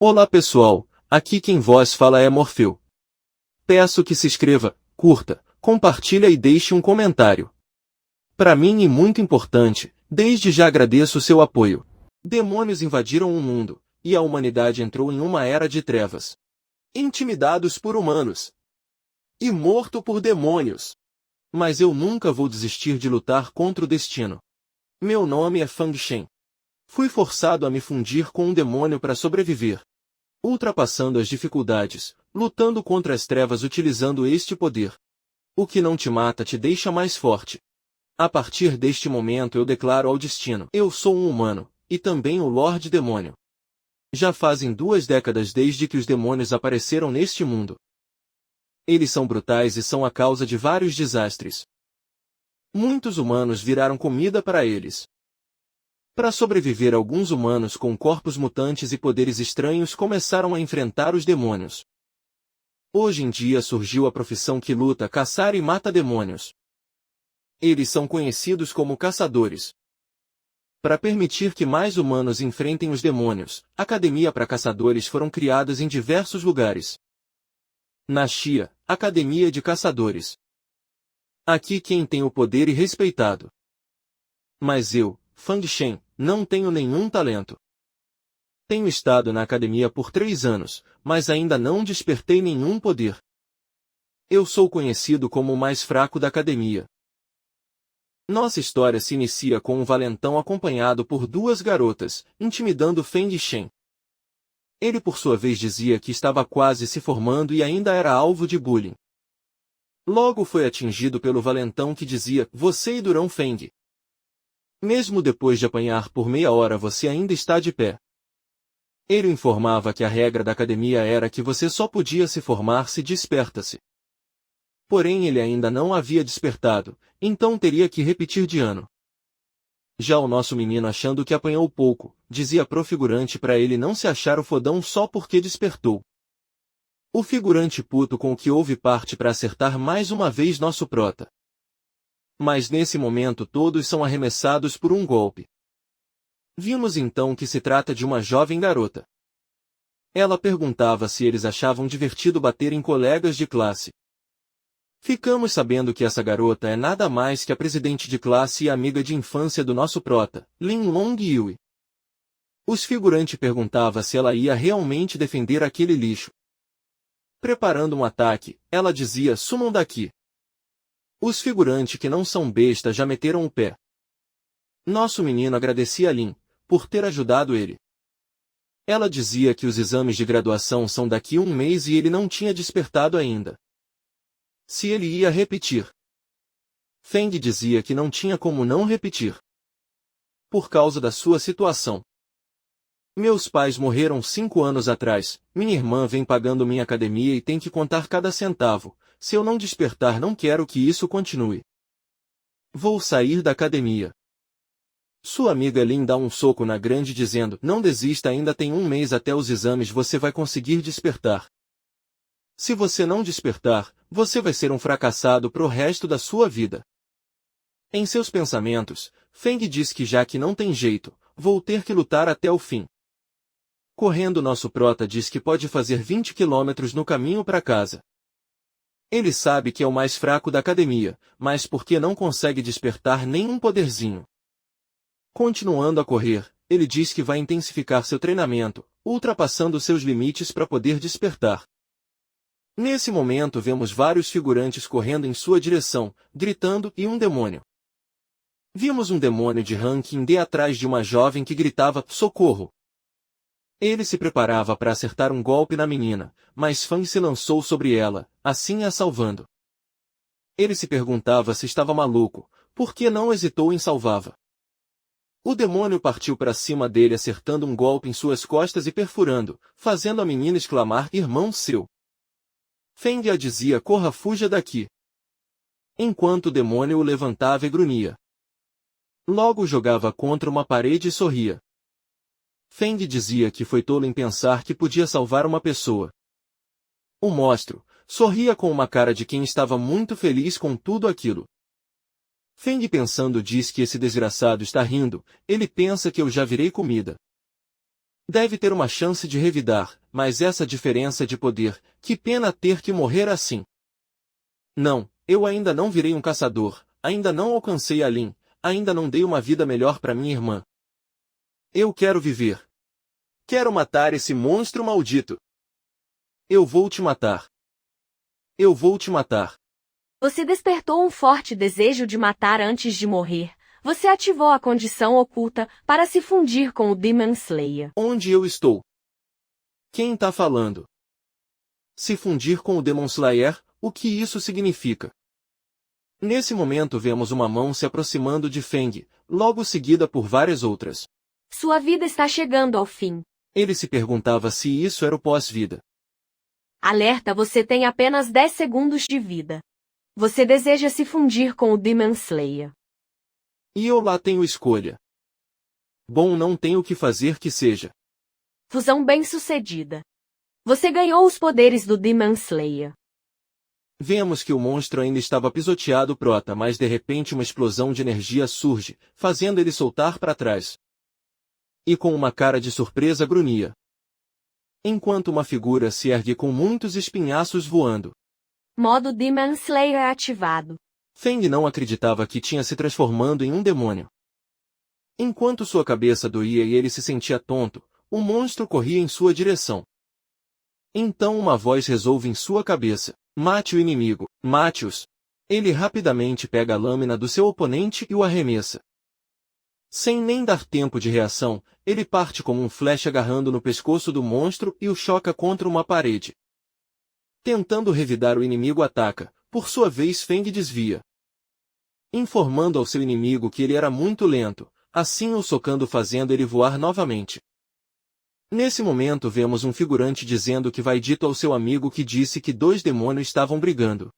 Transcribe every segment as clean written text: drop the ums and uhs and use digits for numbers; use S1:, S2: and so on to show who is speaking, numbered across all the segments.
S1: Olá pessoal, aqui quem vos fala é Morfeu. Peço que se inscreva, curta, compartilha e deixe um comentário. Para mim e muito importante, desde já agradeço seu apoio. Demônios invadiram o mundo, e a humanidade entrou em uma era de trevas. Intimidados por humanos. E morto por demônios. Mas eu nunca vou desistir de lutar contra o destino. Meu nome é Fang Shen. Fui forçado a me fundir com um demônio para sobreviver. Ultrapassando as dificuldades, lutando contra as trevas utilizando este poder. O que não te mata te deixa mais forte. A partir deste momento eu declaro ao destino: eu sou um humano, e também o Lorde Demônio. Já fazem 2 décadas desde que os demônios apareceram neste mundo. Eles são brutais e são a causa de vários desastres. Muitos humanos viraram comida para eles. Para sobreviver, alguns humanos com corpos mutantes e poderes estranhos começaram a enfrentar os demônios. Hoje em dia surgiu a profissão que luta, caçar e mata demônios. Eles são conhecidos como caçadores. Para permitir que mais humanos enfrentem os demônios, academia para caçadores foram criadas em diversos lugares. Na Xia, Academia de Caçadores. Aqui quem tem o poder e respeitado. Mas eu, Fang Shen, não tenho nenhum talento. Tenho estado na academia por 3 anos, mas ainda não despertei nenhum poder. Eu sou conhecido como o mais fraco da academia. Nossa história se inicia com um valentão acompanhado por 2 garotas, intimidando Feng Shen. Ele por sua vez dizia que estava quase se formando e ainda era alvo de bullying. Logo foi atingido pelo valentão que dizia: você e Durão Feng. Mesmo depois de apanhar por meia hora você ainda está de pé. Ele informava que a regra da academia era que você só podia se formar se desperta-se. Porém ele ainda não havia despertado, então teria que repetir de ano. Já o nosso menino, achando que apanhou pouco, dizia pro figurante para ele não se achar o fodão só porque despertou. O figurante puto com o que houve parte para acertar mais uma vez nosso prota. Mas nesse momento todos são arremessados por um golpe. Vimos então que se trata de uma jovem garota. Ela perguntava se eles achavam divertido bater em colegas de classe. Ficamos sabendo que essa garota é nada mais que a presidente de classe e amiga de infância do nosso prota, Lin Long Yui. Os figurantes perguntavam se ela ia realmente defender aquele lixo. Preparando um ataque, ela dizia: sumam daqui. Os figurantes que não são besta já meteram o pé. Nosso menino agradecia a Lin, por ter ajudado ele. Ela dizia que os exames de graduação são daqui a 1 mês e ele não tinha despertado ainda. Se ele ia repetir. Feng dizia que não tinha como não repetir. Por causa da sua situação. Meus pais morreram 5 anos atrás, minha irmã vem pagando minha academia e tem que contar cada centavo. Se eu não despertar, não quero que isso continue. Vou sair da academia. Sua amiga Lin dá um soco na grande dizendo: não desista, ainda tem 1 mês até os exames, você vai conseguir despertar. Se você não despertar, você vai ser um fracassado pro resto da sua vida. Em seus pensamentos, Feng diz que já que não tem jeito, vou ter que lutar até o fim. Correndo, nosso prota diz que pode fazer 20 quilômetros no caminho para casa. Ele sabe que é o mais fraco da academia, mas porque não consegue despertar nenhum poderzinho. Continuando a correr, ele diz que vai intensificar seu treinamento, ultrapassando seus limites para poder despertar. Nesse momento vemos vários figurantes correndo em sua direção, gritando, e um demônio. Vimos um demônio de ranking D atrás de uma jovem que gritava: socorro! Ele se preparava para acertar um golpe na menina, mas Fang se lançou sobre ela, assim a salvando. Ele se perguntava se estava maluco, porque não hesitou em salvá-la. O demônio partiu para cima dele acertando um golpe em suas costas e perfurando, fazendo a menina exclamar: irmão seu! Feng a dizia: corra, fuja daqui! Enquanto o demônio o levantava e grunhia. Logo jogava contra uma parede e sorria. Feng dizia que foi tolo em pensar que podia salvar uma pessoa. O monstro sorria com uma cara de quem estava muito feliz com tudo aquilo. Feng pensando diz que esse desgraçado está rindo, ele pensa que eu já virei comida. Deve ter uma chance de revidar, mas essa diferença de poder, que pena ter que morrer assim. Não, eu ainda não virei um caçador, ainda não alcancei a Lin, ainda não dei uma vida melhor para minha irmã. Eu quero viver. Quero matar esse monstro maldito. Eu vou te matar. Eu vou te matar.
S2: Você despertou um forte desejo de matar antes de morrer. Você ativou a condição oculta para se fundir com o Demon Slayer.
S1: Onde eu estou? Quem tá falando? Se fundir com o Demon Slayer, o que isso significa? Nesse momento vemos uma mão se aproximando de Feng, logo seguida por várias outras.
S2: Sua vida está chegando ao fim.
S1: Ele se perguntava se isso era o pós-vida.
S2: Alerta, você tem apenas 10 segundos de vida. Você deseja se fundir com o Demon Slayer.
S1: E eu lá tenho escolha. Bom, não tenho o que fazer que seja.
S2: Fusão bem-sucedida. Você ganhou os poderes do Demon Slayer.
S1: Vemos que o monstro ainda estava pisoteado prota, mas de repente uma explosão de energia surge, fazendo ele soltar para trás. E com uma cara de surpresa grunhia. Enquanto uma figura se ergue com muitos espinhaços voando.
S2: Modo Demon Slayer ativado.
S1: Feng não acreditava que tinha se transformando em um demônio. Enquanto sua cabeça doía e ele se sentia tonto, o monstro corria em sua direção. Então uma voz resolve em sua cabeça: mate o inimigo, mate-os. Ele rapidamente pega a lâmina do seu oponente e o arremessa. Sem nem dar tempo de reação, ele parte como um flash agarrando no pescoço do monstro e o choca contra uma parede. Tentando revidar, o inimigo ataca, por sua vez Feng desvia. Informando ao seu inimigo que ele era muito lento, assim o socando fazendo ele voar novamente. Nesse momento vemos um figurante dizendo que vai dito ao seu amigo que disse que dois demônios estavam brigando.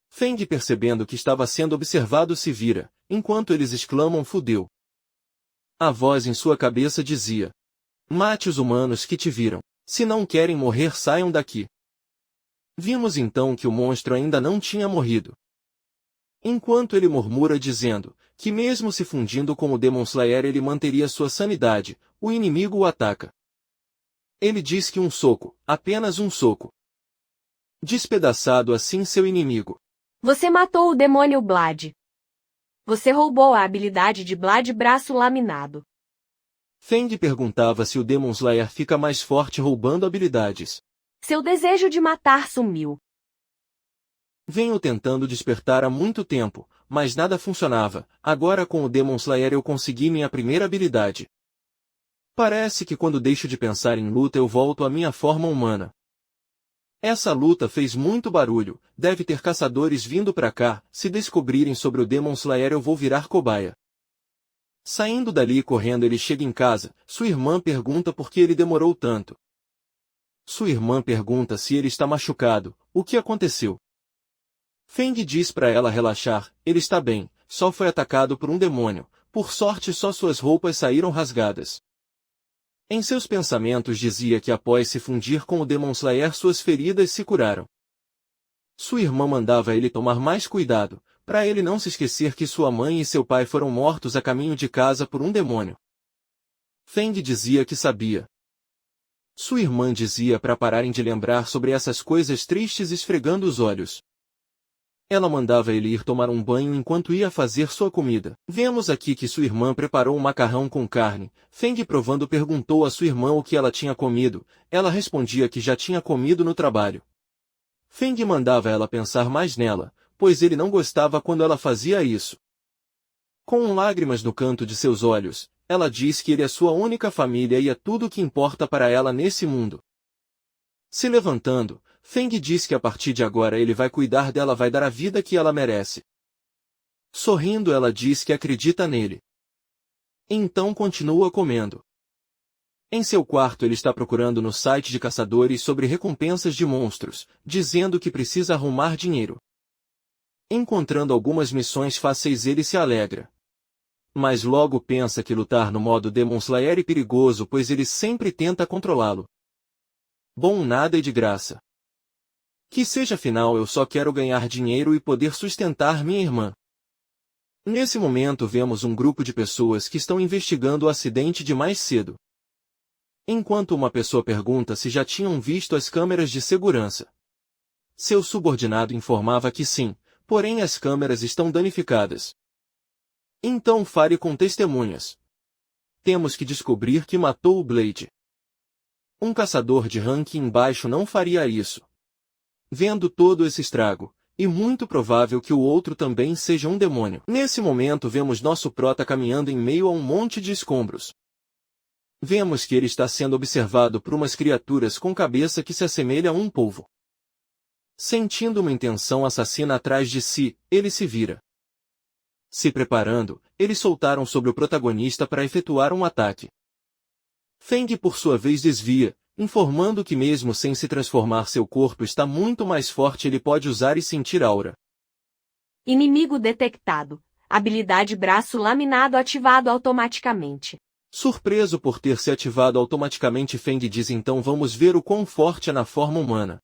S1: Feng, percebendo que estava sendo observado, se vira, enquanto eles exclamam fudeu. A voz em sua cabeça dizia: mate os humanos que te viram, se não querem morrer saiam daqui. Vimos então que o monstro ainda não tinha morrido. Enquanto ele murmura dizendo que mesmo se fundindo com o Demon Slayer ele manteria sua sanidade, o inimigo o ataca. Ele diz que um soco, apenas um soco. Despedaçado assim seu inimigo.
S2: Você matou o demônio Blade. Você roubou a habilidade de Blade Braço Laminado.
S1: Feng perguntava se o Demon Slayer fica mais forte roubando habilidades.
S2: Seu desejo de matar sumiu.
S1: Venho tentando despertar há muito tempo, mas nada funcionava. Agora com o Demon Slayer eu consegui minha primeira habilidade. Parece que quando deixo de pensar em luta eu volto à minha forma humana. Essa luta fez muito barulho, deve ter caçadores vindo pra cá, se descobrirem sobre o Demon Slayer eu vou virar cobaia. Saindo dali correndo ele chega em casa, sua irmã pergunta por que ele demorou tanto. Sua irmã pergunta se ele está machucado, o que aconteceu. Feng diz para ela relaxar, ele está bem, só foi atacado por um demônio, por sorte só suas roupas saíram rasgadas. Em seus pensamentos dizia que após se fundir com o Demon Slayer suas feridas se curaram. Sua irmã mandava ele tomar mais cuidado, para ele não se esquecer que sua mãe e seu pai foram mortos a caminho de casa por um demônio. Feng dizia que sabia. Sua irmã dizia para pararem de lembrar sobre essas coisas tristes esfregando os olhos. Ela mandava ele ir tomar um banho enquanto ia fazer sua comida. Vemos aqui que sua irmã preparou um macarrão com carne. Feng provando perguntou a sua irmã o que ela tinha comido. Ela respondia que já tinha comido no trabalho. Feng mandava ela pensar mais nela, pois ele não gostava quando ela fazia isso. Com lágrimas no canto de seus olhos, ela diz que ele é sua única família e é tudo o que importa para ela nesse mundo. Se levantando, Feng diz que a partir de agora ele vai cuidar dela, vai dar a vida que ela merece. Sorrindo ela diz que acredita nele. Então continua comendo. Em seu quarto ele está procurando no site de caçadores sobre recompensas de monstros, dizendo que precisa arrumar dinheiro. Encontrando algumas missões fáceis ele se alegra. Mas logo pensa que lutar no modo Demon Slayer é perigoso pois ele sempre tenta controlá-lo. Bom, nada é de graça. Que seja afinal eu só quero ganhar dinheiro e poder sustentar minha irmã. Nesse momento vemos um grupo de pessoas que estão investigando o acidente de mais cedo. Enquanto uma pessoa pergunta se já tinham visto as câmeras de segurança. Seu subordinado informava que sim, porém as câmeras estão danificadas. Então fale com testemunhas. Temos que descobrir que matou o Blade. Um caçador de ranking baixo não faria isso. Vendo todo esse estrago, e muito provável que o outro também seja um demônio. Nesse momento vemos nosso prota caminhando em meio a um monte de escombros. Vemos que ele está sendo observado por umas criaturas com cabeça que se assemelha a um polvo. Sentindo uma intenção assassina atrás de si, ele se vira. Se preparando, eles soltaram sobre o protagonista para efetuar um ataque. Feng por sua vez desvia, informando que mesmo sem se transformar seu corpo está muito mais forte, ele pode usar e sentir aura.
S2: Inimigo detectado. Habilidade braço laminado ativado automaticamente.
S1: Surpreso por ter se ativado automaticamente, Feng diz: então vamos ver o quão forte é na forma humana.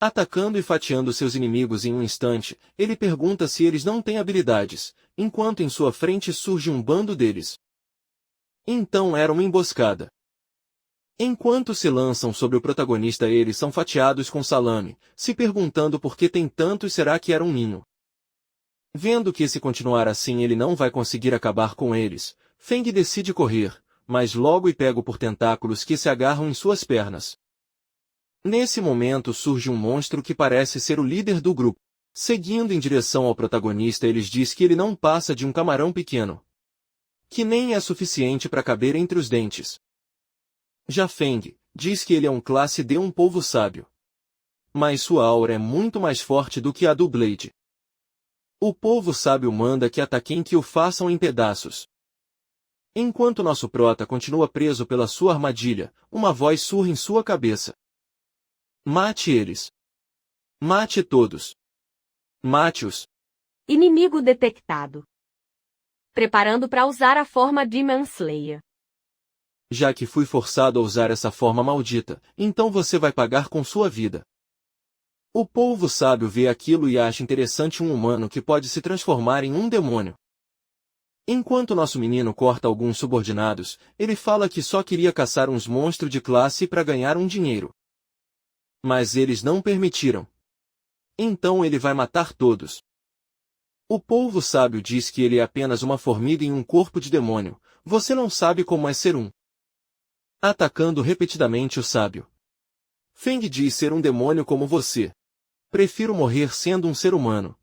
S1: Atacando e fatiando seus inimigos em um instante, ele pergunta se eles não têm habilidades, enquanto em sua frente surge um bando deles. Então era uma emboscada. Enquanto se lançam sobre o protagonista, eles são fatiados com salame, se perguntando por que tem tantos. Será que era um ninho? Vendo que se continuar assim ele não vai conseguir acabar com eles, Feng decide correr, mas logo é pego por tentáculos que se agarram em suas pernas. Nesse momento surge um monstro que parece ser o líder do grupo. Seguindo em direção ao protagonista, eles diz que ele não passa de um camarão pequeno, que nem é suficiente para caber entre os dentes. Já Feng diz que ele é um classe D, um polvo sábio. Mas sua aura é muito mais forte do que a do Blade. O polvo sábio manda que ataquem, que o façam em pedaços. Enquanto nosso prota continua preso pela sua armadilha, uma voz surra em sua cabeça. Mate eles. Mate todos. Mate-os.
S2: Inimigo detectado. Preparando para usar a forma Demon Slayer.
S1: Já que fui forçado a usar essa forma maldita, então você vai pagar com sua vida. O polvo sábio vê aquilo e acha interessante um humano que pode se transformar em um demônio. Enquanto nosso menino corta alguns subordinados, ele fala que só queria caçar uns monstros de classe para ganhar um dinheiro. Mas eles não permitiram. Então ele vai matar todos. O polvo sábio diz que ele é apenas uma formiga em um corpo de demônio. Você não sabe como é ser um. Atacando repetidamente o sábio. Feng diz ser um demônio como você. Prefiro morrer sendo um ser humano.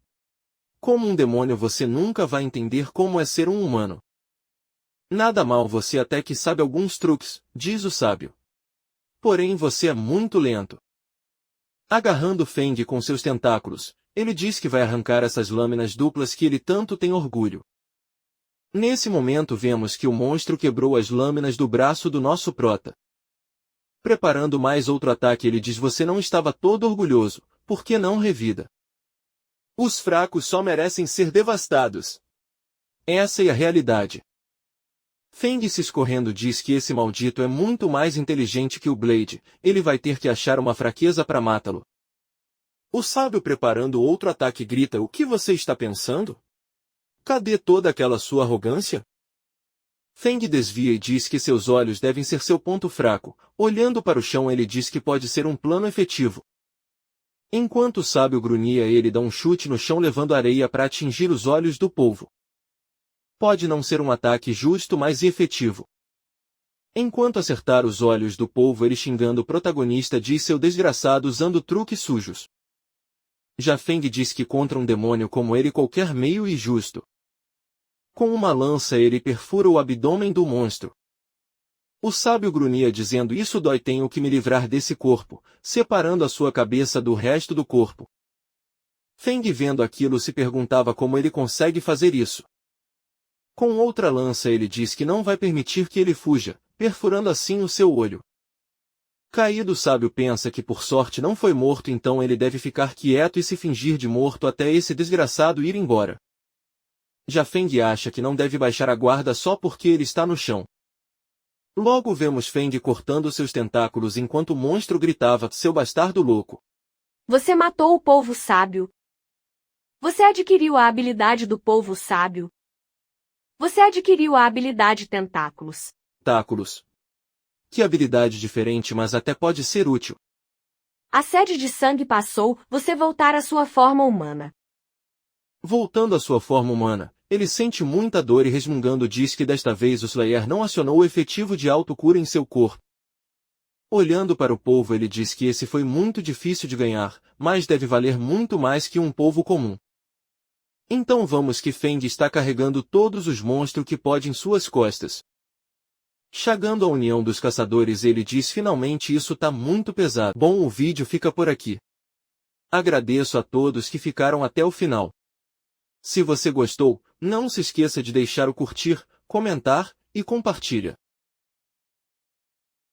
S1: Como um demônio você nunca vai entender como é ser um humano. Nada mal, você até que sabe alguns truques, diz o sábio. Porém você é muito lento. Agarrando Feng com seus tentáculos, ele diz que vai arrancar essas lâminas duplas que ele tanto tem orgulho. Nesse momento vemos que o monstro quebrou as lâminas do braço do nosso prota. Preparando mais outro ataque, ele diz: você não estava todo orgulhoso, por que não revida? Os fracos só merecem ser devastados. Essa é a realidade. Feng se escorrendo diz que esse maldito é muito mais inteligente que o Blade, ele vai ter que achar uma fraqueza para matá-lo. O sábio, preparando outro ataque, grita: o que você está pensando? Cadê toda aquela sua arrogância? Feng desvia e diz que seus olhos devem ser seu ponto fraco. Olhando para o chão, ele diz que pode ser um plano efetivo. Enquanto o sábio grunhia, ele dá um chute no chão levando areia para atingir os olhos do polvo. Pode não ser um ataque justo, mas efetivo. Enquanto acertar os olhos do polvo, ele xingando o protagonista diz: seu desgraçado, usando truques sujos. Já Feng diz que contra um demônio como ele qualquer meio é justo. Com uma lança ele perfura o abdômen do monstro. O sábio grunhia dizendo: isso dói, tenho que me livrar desse corpo, separando a sua cabeça do resto do corpo. Feng, vendo aquilo, se perguntava como ele consegue fazer isso. Com outra lança ele diz que não vai permitir que ele fuja, perfurando assim o seu olho. Caído, o sábio pensa que por sorte não foi morto, então ele deve ficar quieto e se fingir de morto até esse desgraçado ir embora. Já Feng acha que não deve baixar a guarda só porque ele está no chão. Logo vemos Feng cortando seus tentáculos enquanto o monstro gritava: seu bastardo louco.
S2: Você matou o polvo sábio. Você adquiriu a habilidade do polvo sábio. Você adquiriu a habilidade tentáculos.
S1: Tentáculos. Que habilidade diferente, mas até pode ser útil.
S2: A sede de sangue passou, você voltar à sua forma humana.
S1: Voltando à sua forma humana, ele sente muita dor e resmungando diz que desta vez o Slayer não acionou o efetivo de autocura em seu corpo. Olhando para o polvo, ele diz que esse foi muito difícil de ganhar, mas deve valer muito mais que um polvo comum. Então vamos que Feng está carregando todos os monstros que pode em suas costas. Chegando à união dos caçadores, ele diz finalmente isso tá muito pesado. Bom, o vídeo fica por aqui. Agradeço a todos que ficaram até o final. Se você gostou, não se esqueça de deixar o curtir, comentar e compartilha.